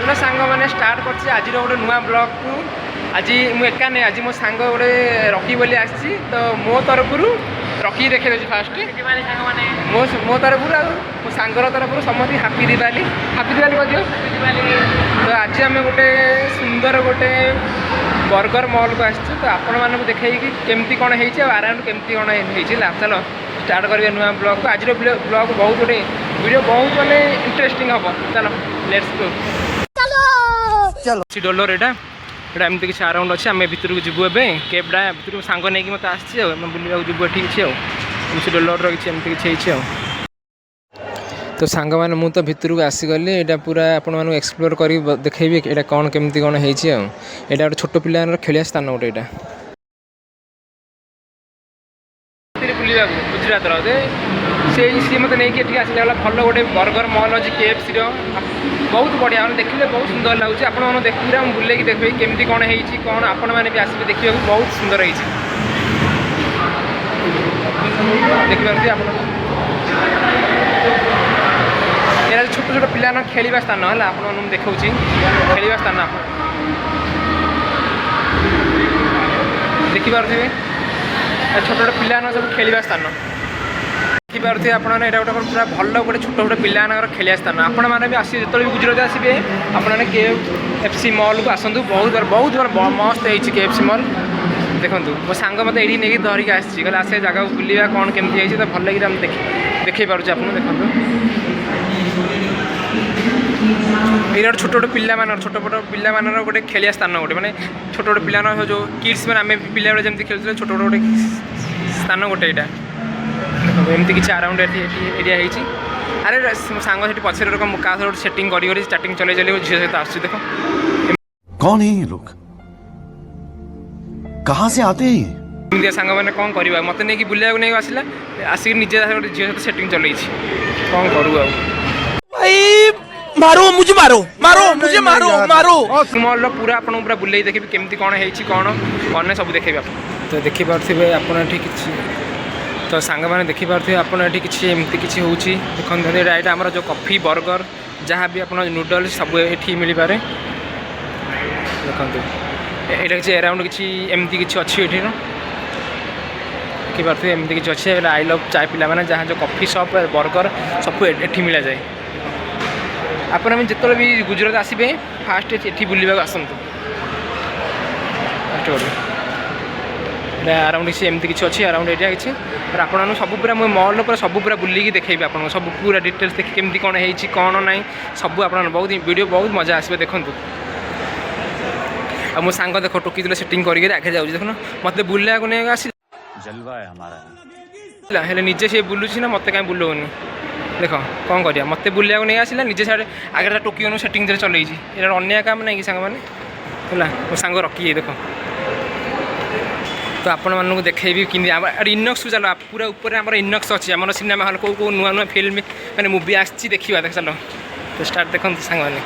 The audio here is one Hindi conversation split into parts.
हेलो सांग मैंने स्टार्ट कर आज गोटे नुआ ब्लॉग को आज मुझे एका नहीं आज मो सांग गोटे रकी बोली आसी तो मो तरफ रकी देखे दूसरी फास्ट मो तरफ मो सांगर तरफ समस्त हापी दिवाली कह तो आज आम गोटे सुंदर गोटे बर्गर मॉल को आसचु तो आपण मानक देखी केमती कौन है अराउंड केमती कौन है चलो स्टार्ट करिए नुआ ब्लॉग को आज ब्लॉग बहुत गोटे वीडियो बहुत माने इंटरेस्टिंग हम चलो लेट्स गो चलो डॉलर एटा एमती किसी अराउंड अच्छे आम भितर को जीवु एवं कैब्डा भितर सांग नहीं मत आसी बुला जीवु ठीक अच्छे डॉलर किसी एमती किसी तो सांग मैंने मुझे तो भितर को आसीगली यहाँ पूरा आपण मानक एक्सप्लोर कर देखेबी यहाँ कौन केमती कौन है गोटे छोट पिला खेलिया स्थान गोटे यहाँ बुला गुजरात से सी मत नहीं आसला भल गोटे बर्गर मॉल अच्छी KFC बहुत बढ़िया देखिए बहुत सुंदर लगुच आप देखिए बुले देखिए केमती कौन है कौन आपण मैंने भी आसबे देखिए बहुत सुंदर है देखिए आप छोट छोट पिला खेलवा स्थान है आपको देखा खेलवा स्थान देखिपे छोट छोट पिला सब खेलवा स्थान देखिपे आपने गोटे पूरा भल गोटे छोट छोट पिला खेलिया स्थान आपण मैंने भी आसी जो भी गुजरात आसबे आपने KFC मॉल को आसतु बहुत मस्त है KFC मॉल देखो मो सांग मत ये नहीं धरिक आसी आसे जगह बुलवा कौन केमती है तो भल लगे देखे पार्छ आप देखो ये छोट छोट पिला छोट छोट पिला गोटे खेलिया स्थान गोटे मैंने छोट छोट पिला जो किड्स मैंने आम पिला जमी खेलते छोट छोट गोटे स्थान गोटे यहाँ देखो एमती किसी अराउंड एरिया है अरे सांग से पचर क्या गोटे सेटिंग कर स्टार्टिंग चले चले झील सहित आस देखो कौन है ये लोग कहाँ से आते हैं सांग मैंने कौन करवा मत नहीं बुला नहीं आसला आसिक निजे झील सहित सेटिंग चल कौन करूँ मारो मुझे मारो मारो मुझे मारो मारो मॉल पूरा आपको पूरा बुले देखिए केमती कौन है कौन कौन सब देखे तो देखिपे आप तो सांग मैंने देखिपे आपड़ी किसी एमती किसी हो देखते यहाँ आम जो कॉफी बर्गर जहाँ भी आप नूडल्स सब ये मिल पारे देखो यहाँ किसी अराउंड किसी एमती किसी अच्छी ये देखिपे एमती किसी अच्छे आई लव चाय पिला मैंने जहाँ जो कॉफी शॉप बर्गर सब ये मिल जाए आप जिते भी गुजरात आसबे फास्ट ये बुलवा आसतु अराउंड किसी एमती किसी अच्छी अराउंड एरिया किसी आप सब पूरा मॉल पूरा सब पूरा बुलिकी देखेबी आप सब पूरा डिटेल्स देखिए केमती कौन है कौन ना सब आप बहुत वीडियो बहुत मजा आसबे देखूँ आ मो सांग देख टोकी सेटिंग करके आगे जाऊँ देख मत बुला को नहीं आस निजे से बुलूसी ना मत कहीं बुलाऊनी देख कौन करिया मत बुला को नहीं आसला निजे साइड आगे टोकी सेटिंग चलई अन्य काम नहीं कि सांग मैंने मो सांग रखी देख तो आपण मानक देखेबी कि इनक्स को चलो पूरा ऊपर आम इनक्स अच्छी आम सिनेमा हॉल कौ नुआ नुआ फिल्म मैंने मुवी आसी देखा देख चलो तो स्टार्ट देखते सांग मैंने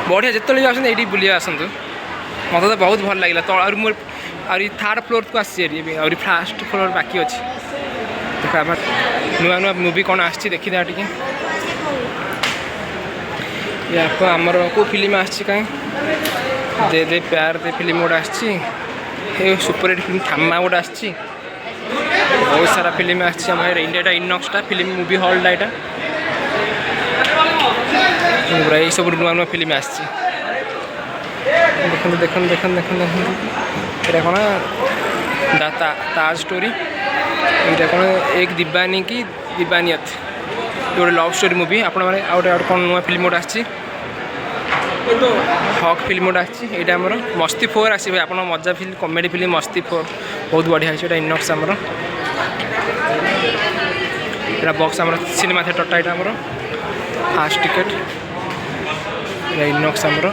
बढ़िया जिते भी आसते ये बुलिया आसतु मत तो बहुत भल लगे तो थर्ड फ्लोर को आसी फास्ट फ्लोर बाकी अच्छी देखो नुआ नुआ मुवी कौन आसी देखी टे आपको आमर कौ फिल्म आसी कहीं दे दे प्यार दे फिल्म गोटे आसी सुपर हिट फिल्म थामा गोटे आसी बहुत सारा फिल्म आसी इंडिया इनक्सटा फिल्म मुवी हॉल यहाँ पूरा ये सब नुआ नुआ फिल्म आसी देखते देखते देखते देखते देखते कौन ताज स्टोरी यहाँ कौन एक दीवानी की दीवानियत गोटे लव स्टोरी मुवी आप कौन नुआ फिल्म गोटे आसी हक फिल्म गोटे आसी यहाँ आमर मस्ती 4 आसवे आप मजा फिल्म कॉमेडी फिल्म मस्ती 4 बहुत बढ़िया है इनक्स आमर यहाँ बक्स आम सिनेमा थिएटरटा यहाँ आमर फास्ट टिकेट इनक्स आमर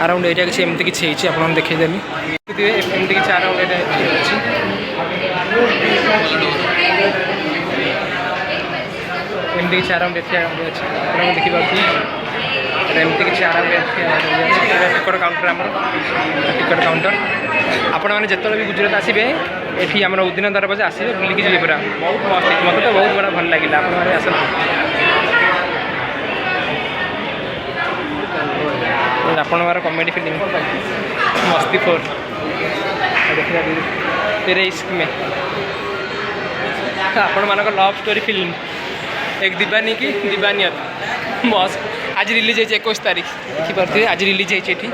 अराउंड एरिया किसी एमती किसी आप देखदेली एमती किसी अराउंड एरिया एमती किसी अराउंड अच्छी देखिए एमती किसी अराउंड टिकट काउंटर आम टिकट काउंटर आपण मैंने जिते भी गुजरात आसबे ये आम उद्दिन दरवाजा आसबे बुलिकी जी पूरा बहुत मस्त मत तो बहुत बड़ा भल लगे आप ଆପଣଙ୍କର କମେଡ଼ି ଫିଲ୍ମ ମସ୍ତି 4 ଦେଖିବା ତେरे इश्क में ଆପଣମାନଙ୍କ ଲଭ୍ ଷ୍ଟୋରି ଫିଲ୍ମ ଏକ ଦିବାନୀ କି ଦିବାନିୟତ ମସ୍ତ ଆଜି ରିଲିଜ୍ ହେଇଛି 21 ତାରିଖ ଦେଖିପାରୁଥିବେ ଆଜି ରିଲିଜ୍ ହେଇଛି ଏଠି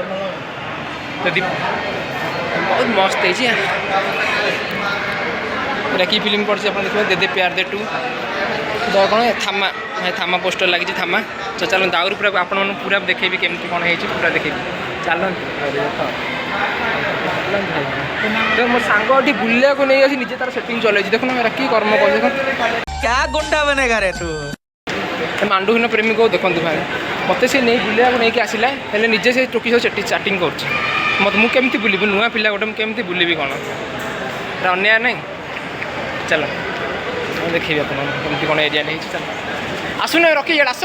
ଯଦି ବହୁତ ମସ୍ତ ହେଇଛି ଏଇଟା କି ଫିଲ୍ମ ପଡ଼ିଛି ଆପଣ ଦେଖିବେ ଦେ ଦେ ପ୍ୟାର ଦେ 2 କ'ଣ ଥାମା ଥାମା ପୋଷ୍ଟର ଲାଗିଛି ଥାମା ତ ଚାଲନ୍ତୁ ଆହୁରି ପୁରା ଆପଣମାନଙ୍କୁ ପୁରା ଦେଖେଇବି କେମିତି କ'ଣ ହେଇଛି ପୁରା ଦେଖେଇବି ଚାଲନ୍ତୁ ତ ମୋ ସାଙ୍ଗ ଏଠି ବୁଲିବାକୁ ନେଇ ଆସି ନିଜେ ତାର ସେଟିଂ ଚଲେଇଛି ଦେଖୁନ ଏରା କି କର୍ମ କରୁଛି ଦେଖୁନ क्या गुंडा बनेगा रे तू ମାଣ୍ଡୁହୀନ ପ୍ରେମିକକୁ ଦେଖନ୍ତୁ ଭାଇ ମୋତେ ସେ ନେଇ ବୁଲିବାକୁ ନେଇକି ଆସିଲା ହେଲେ ନିଜେ ସେ ଟୋକି ସହ ଚାଟିଂ କରୁଛି ମୋତେ ମୁଁ କେମିତି ବୁଲିବି ନୂଆ ପିଲା ଗୋଟେ ମୁଁ କେମିତି ବୁଲିବି କ'ଣ ଏଟା ଅନ୍ୟାୟ ନାହିଁ ଚାଲ ମୁଁ ଦେଖେଇବି ଆପଣ କେମିତି କ'ଣ ଏରିଆ ହେଇଛି ଚାଲ ଆସୁନ ରଖି ଇଆଡ଼େ ଆସ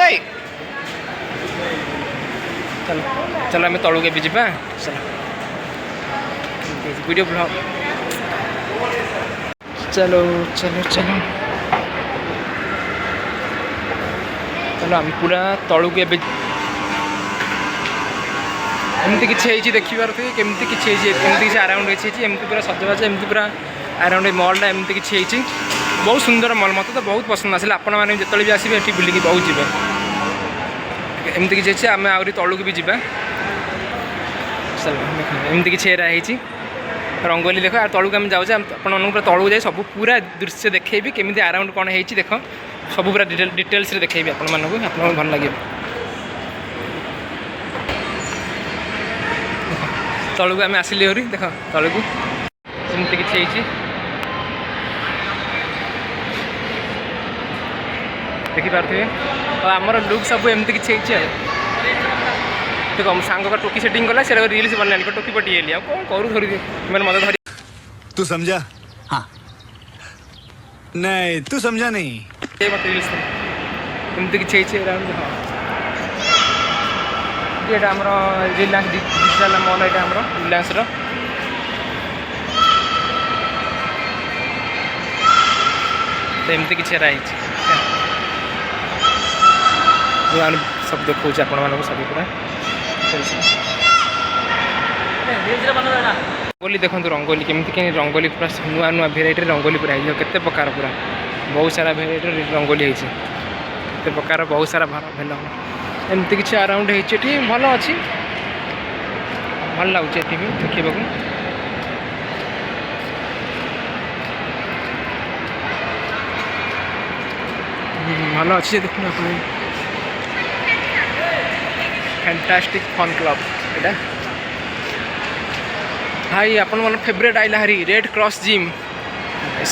ଚାଲ ଚାଲ ଆମେ ତଳକୁ ଏବେ ଯିବା ଚାଲ वीडियो ब्लॉग चलो चलो चलो चलो आम पूरा तलू के एमती किसी देखिपारे केमती किसी किसी अराउंड एमती पूरा सजबाज एमती पूरा अराउंड मॉलटा एमती किसी बहुत सुंदर मॉल मत तो बहुत पसंद आसला आपण मैंने जो भी आसवे ये बुलिकी बहुत जी एमती किसी आम आहरी तलू भी जावा चलो एमती किसी एरा रंगोली देख तलू आम जाऊे पूरा तलू जाए सब पूरा दृश्य देखी केमी अराउंड कौन है देख सब पूरा डिटेल्स देखी आप भल लगे तलू आम आसिले हरी देख तलू एमती किसी देखिपे आमर लुक सब एमती किसी देखो सांग का टोकी सेटिंग कला से रील्स बनला टोकी पटिएली आ कौन करू धरी मैंने मत धरी तू समझा? हाँ नहीं तू समझा नहीं मत रील्स एमती किसी अराउंड ये आम रिलायंस डिजिटल मॉल ये आम रिलायंस एमती किसी सब देखा आपण मानक सब पूरा रंगोली देखो रंगोली केमती कि रंगोली पूरा नुआ नुआ भेराइटी रंगोली पूरा केते प्रकार पूरा बहुत सारा भेराइटी रंगोली होते प्रकार बहुत सारा भेल एमती किसी अराउंड होती भल अच्छी भल लगुच ये देखा भल अच्छी देखो फैंटास्टिक फन क्लब एटा भाई आपण मन फेवरेट आइला हरी रेड क्रॉस जिम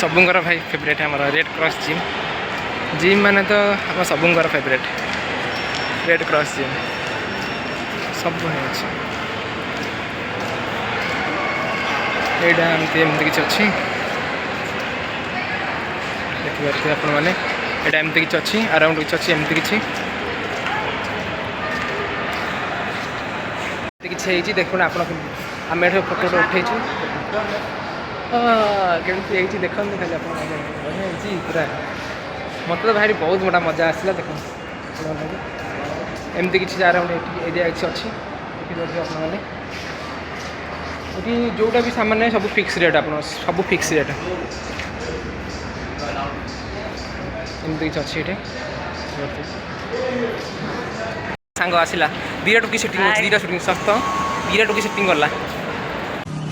सबुंगर भाई फेवरेट है रेड क्रॉस जिम जिम माने तो हम सबुंगर फेवरेट रेड क्रॉस जिम सब है एटा एमती किसी अच्छी देखिए आपण मैंने एटा एमती किसी अच्छी अराउंड किसी अच्छी एमती किसी किसी देखो आप आम ये फोटो उठेचु केमती देखते खाली पूरा मत तो भारी बहुत बड़ा मजा आसला देख एमती किसी अराउंड एरिया किसी अच्छी देखिए जोटा भी सामान है सब फिक्स रेट आप सब फिक्स रेट एमती किसी अच्छी ये सांग आसला दीटा टुकी सेटिंग दीटा शूटिंग सस्त दीटा टुकी सेटिंग गला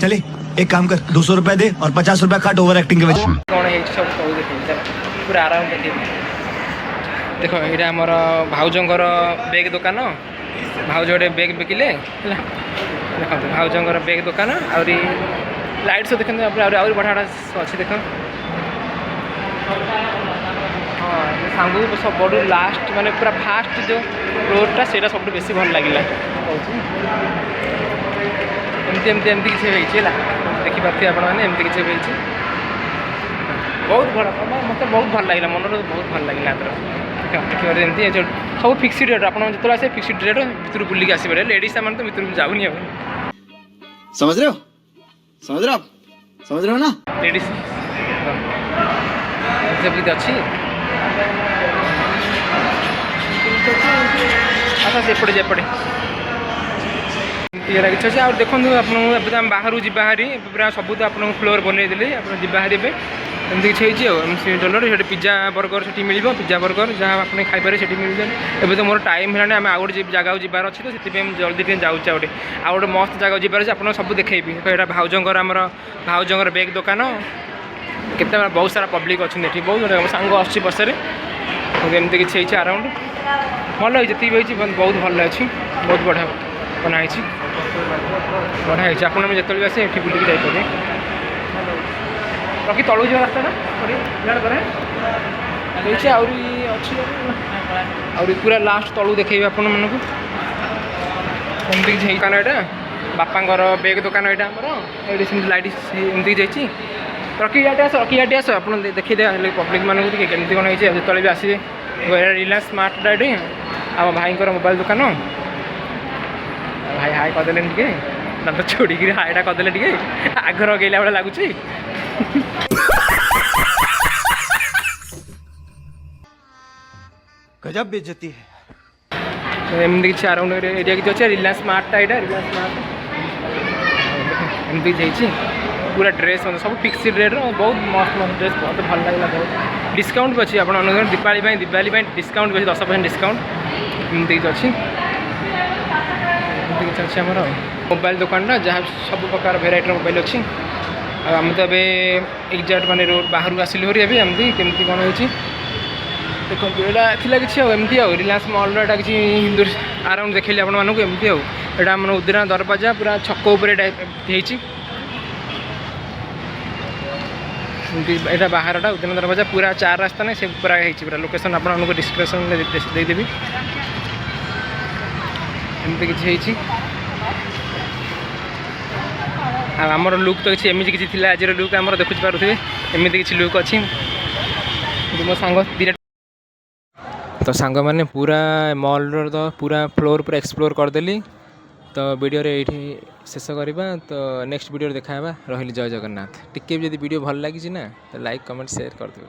चले एक काम कर 200 रुपए दे और 50 रुपए काट ओवर एक्टिंग के वजह कौन है सब सब देखिए पूरा अराउंड देखिए देखो यहाँ आमर भाउजंकर बैग दुकान भाउज गोटे बैग बिकिले देखो भाउजंकर बैग दुकान आहरी लाइट सब देखते आहरी बढ़िया अच्छे देख हाँ सांग सब बड़ू लास्ट माने पूरा फास्ट जो रोडटा से सब बेसी भल लगे एमती एमती एमती किसी है देखिपे आपने किसी बहुत भल मत बहुत भल लगे मन बहुत भल लगे देखिए सब फिक्सड रेट आप जो आसे फिक्सड रेट भर बुलिक आसपे लेडीज सामान तो भर जाऊनी समझ रहे हो समझ रहे हो ना लेडीज सब अच्छी अच्छा सेपटे जेपटे ଏରା କିଛି ଅଛି। ଆଉ ଦେଖନ୍ତୁ ଆପଣଙ୍କୁ ଏବେ ତ ଆମେ ବାହାରୁ ଯିବା ହାରି ପୁରା ସବୁ ତ ଆପଣଙ୍କୁ ଫ୍ଲୋର୍ ବନେଇଦେଲି ଆପଣ ଯିବା ହାରି ଏବେ ଏମିତି କିଛି ହେଇଛି ଆଉ ଏମିତି ଡଲର ସେଠି ପିଜା ବର୍ଗର ସେଠି ମିଳିବ ପିଜା ବର୍ଗର ଯାହା ଆପଣ ଖାଇପାରିବେ ସେଠି ମିଳିଯାଏ। ଏବେ ତ ମୋର ଟାଇମ୍ ହେଲାଣି ଆମେ ଆଉ ଗୋଟେ ଜାଗାକୁ ଯିବାର ଅଛି ତ ସେଥିପାଇଁ ମୁଁ ଜଲ୍ଦି ଟିକେ ଯାଉଛି ଆଉ ଗୋଟେ ମସ୍ତ ଜାଗାକୁ ଯିବାର ଅଛି ଆପଣଙ୍କୁ ସବୁ ଦେଖେଇବି। ଏଇଟା ଭାଉଜଙ୍କର ଆମର ଭାଉଜଙ୍କର ବେଗ୍ ଦୋକାନ କେତେ ବହୁତ ସାରା ପବ୍ଲିକ୍ ଅଛନ୍ତି ଏଠି ବହୁତ ସାଙ୍ଗ ଆସୁଛି ବସରେ ଏମିତି କିଛି ହେଇଛି ଆରାଉଣ୍ଡ ଭଲ ହେଇଛି ଯେତିକି ବି ହେଇଛି ବହୁତ ଭଲ ଅଛି ବହୁତ ବଢ଼ିଆ ବନା ହେଇଛି ବଢ଼ିଆ ହେଇଛି ଆପଣ ଯେତେବେଳେ ବି ଆସିବେ ଏଠି ବୁଲିକି ଯାଇପାରିବେ। ରଖି ତଳକୁ ଯିବା ରାସ୍ତାଟା ପରେ ହେଇଛି ଆହୁରି ଅଛି ଆହୁରି ପୁରା ଲାଷ୍ଟ ତଳକୁ ଦେଖେଇବି ଆପଣମାନଙ୍କୁ ଏମିତି କିଛି ହେଇ ଦୋକାନ ଏଇଟା ବାପାଙ୍କର ବେଗ୍ ଦୋକାନ ଏଇଟା ଆମର ଏଇଠି ସେମିତି ଲାଇଟ୍ ଏମିତି ଯାଇଛି। ରଖି ଇଆଡ଼େ ଆସ ଆପଣ ଦେଖିଦେବେ ହେଲେ ପବ୍ଲିକ୍ ମାନଙ୍କୁ ଟିକେ କେମିତି କ'ଣ ହେଇଛି ଯେତେବେଳେ ବି ଆସିବେ ରିଲାଏନ୍ସ ସ୍ମାର୍ଟଟା ଏଠି ଆମ ଭାଇଙ୍କର ମୋବାଇଲ୍ ଦୋକାନ ଭାଇ ହାଇ କରିଦେଲେନି ଟିକେ ଦାନ୍ତ ଛୋଡ଼ିକିରି ହାଇଟା କରିଦେଲେ ଟିକେ ଆଗ ଲଗେଇଲା ଭଳିଆ ଲାଗୁଛି। गजब बेइज्जती है। ଏମିତି କିଛି ଆରାଉଣ୍ଡ ଏରିଆ କିଛି ଅଛି ରିଲାଏନ୍ସ ସ୍ମାର୍ଟଟା ଏଇଟା ରିଲାଏନ୍ସ ସ୍ମାର୍ଟ ଏମିତି କିଛି ହେଇଛି ପୁରା ଡ୍ରେସ୍ ସବୁ ଫିକ୍ସଡ୍ ରେଟ୍ର ବହୁତ ମସ୍ତ ଡ୍ରେସ୍ ମୋତେ ଭଲ ଲାଗିଲା ବହୁତ ଡିସକାଉଣ୍ଟ ବି ଅଛି ଆପଣ ଦୀପାବଳି ପାଇଁ ଡିସକାଉଣ୍ଟ ବି ଅଛି 10% ଡିସକାଉଣ୍ଟ ଏମିତି କିଛି ଅଛି ଏମିତି କିଛି ଅଛି ଆମର ମୋବାଇଲ୍ ଦୋକାନଟା ଯାହା ସବୁ ପ୍ରକାର ଭେରାଇଟିର ମୋବାଇଲ୍ ଅଛି। ଆଉ ଆମେ ତ ଏବେ ଏକ୍ଜାକ୍ଟ ମାନେ ରୋଡ଼ ବାହାରକୁ ଆସିଲୁ ହେରି ଏବେ ଏମିତି କେମିତି କ'ଣ ହେଇଛି ଦେଖନ୍ତୁ ଏଇଟା ଥିଲା କିଛି ଆଉ ଏମିତି ଆଉ ରିଲାଏନ୍ସ ମଲ୍ର ଏଇଟା କିଛି ଆରାଉଣ୍ଡ ଦେଖେଇଲି ଆପଣମାନଙ୍କୁ ଏମିତି ଆଉ ଏଇଟା ଆମର ଉଦିନା ଦରବାଜା ପୁରା ଛକ ଉପରେ ଏଇଟା ହେଇଛି ଏମିତି ଏଇଟା ବାହାରଟା ଉଦିନା ଦରବାଜା ପୁରା 4 ରାସ୍ତା ନାହିଁ ସେ ପୁରା ହେଇଛି ପୁରା ଲୋକେସନ୍ ଆପଣମାନଙ୍କୁ ଡିସ୍କ୍ରିପ୍ସନ୍ରେ ଦେଇଦେବି ଏମିତି କିଛି ହେଇଛି। ଆଉ ଆମର ଲୁକ୍ ତ କିଛି ଏମିତି କିଛି ଥିଲା ଆଜିର ଲୁକ୍ ଆମର ଦେଖୁଛି ପାରୁଥିବେ ଏମିତି କିଛି ଲୁକ୍ ଅଛି ମୋ ସାଙ୍ଗ ଦୁଇଟା ତ ସାଙ୍ଗମାନେ ପୁରା ମଲ୍ର ତ ପୁରା ଫ୍ଲୋର୍ ପୁରା ଏକ୍ସପ୍ଲୋର୍ କରିଦେଲି ତ ଭିଡ଼ିଓରେ ଏଇଠି ଶେଷ କରିବା ତ ନେକ୍ସଟ ଭିଡ଼ିଓରେ ଦେଖା ହେବା ରହିଲି ଜୟ ଜଗନ୍ନାଥ। ଟିକେ ବି ଯଦି ଭିଡ଼ିଓ ଭଲ ଲାଗିଛି ନା ତ ଲାଇକ୍ କମେଣ୍ଟ ସେୟାର କରିଦେବେ।